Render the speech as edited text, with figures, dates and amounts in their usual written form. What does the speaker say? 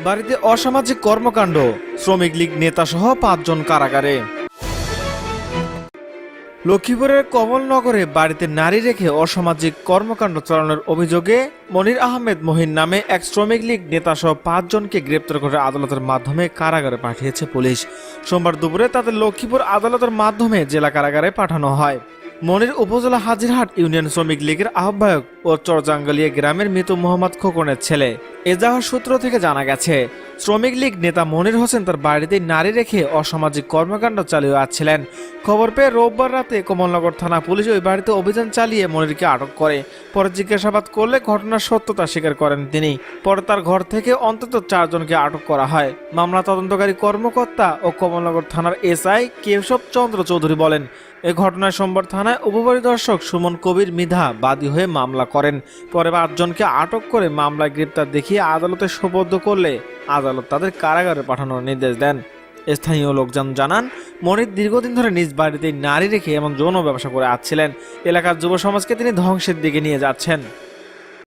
বাড়িতে অসামাজিক কর্মকাণ্ড, শ্রমিক লীগ নেতাসহ ৫ জন কারাগারে। লক্ষ্মীপুরের কমলনগরে বাড়িতে নারী রেখে অসামাজিক কর্মকাণ্ড চালানোর অভিযোগে মনির আহমেদ মহিন নামে এক শ্রমিক লীগ নেতাসহ ৫ জনকে গ্রেপ্তার করে আদালতের মাধ্যমে কারাগারে পাঠিয়েছে পুলিশ। সোমবার দুপুরে তাদের লক্ষ্মীপুর আদালতের মাধ্যমে জেলা কারাগারে পাঠানো হয়। মনির উপজেলা হাজিরহাট ইউনিয়ন শ্রমিক লীগের আহ্বায়ক ও চরজাঙ্গালিয়া গ্রামের মৃত মোহাম্মদ খোকনের ছেলে। এজাহার সূত্র থেকে জানা গেছে, শ্রমিক লীগ নেতা মনির হোসেন তার বাড়িতে নারী রেখে অসামাজিক কর্মকাণ্ড চালিয়ে আসছিলেন। খবর পেয়ে রোববার রাতে কমলনগর থানা পুলিশ ওই বাড়িতে অভিযান চালিয়ে মনিরকে আটক করে। পরে জিজ্ঞাসাবাদ করলে ঘটনার সত্যতা স্বীকার করেন তিনি। পরে তার ঘর থেকে অন্তত ৪ জনকে আটক করা হয়। মামলা তদন্তকারী কর্মকর্তা ও কমলনগর থানার এসআই কেশব চন্দ্র চৌধুরী বলেন, এ ঘটনায় সোমবার থানায় উপপরিদর্শক সুমন কবির মৃধা বাদী হয়ে মামলা করেন। পরে ৫ জনকে আটক করে মামলায় গ্রেপ্তার দেখিয়ে আদালতে সোপর্দ করলে আদালত তাদের কারাগারে পাঠানোর নির্দেশ দেন। স্থানীয় লোকজন জানান, মনির দীর্ঘদিন ধরে নিজ বাড়িতে নারী রেখে এমন যৌন ব্যবসা করে আসছিলেন। এলাকার যুব সমাজকে তিনি ধ্বংসের দিকে নিয়ে যাচ্ছেন।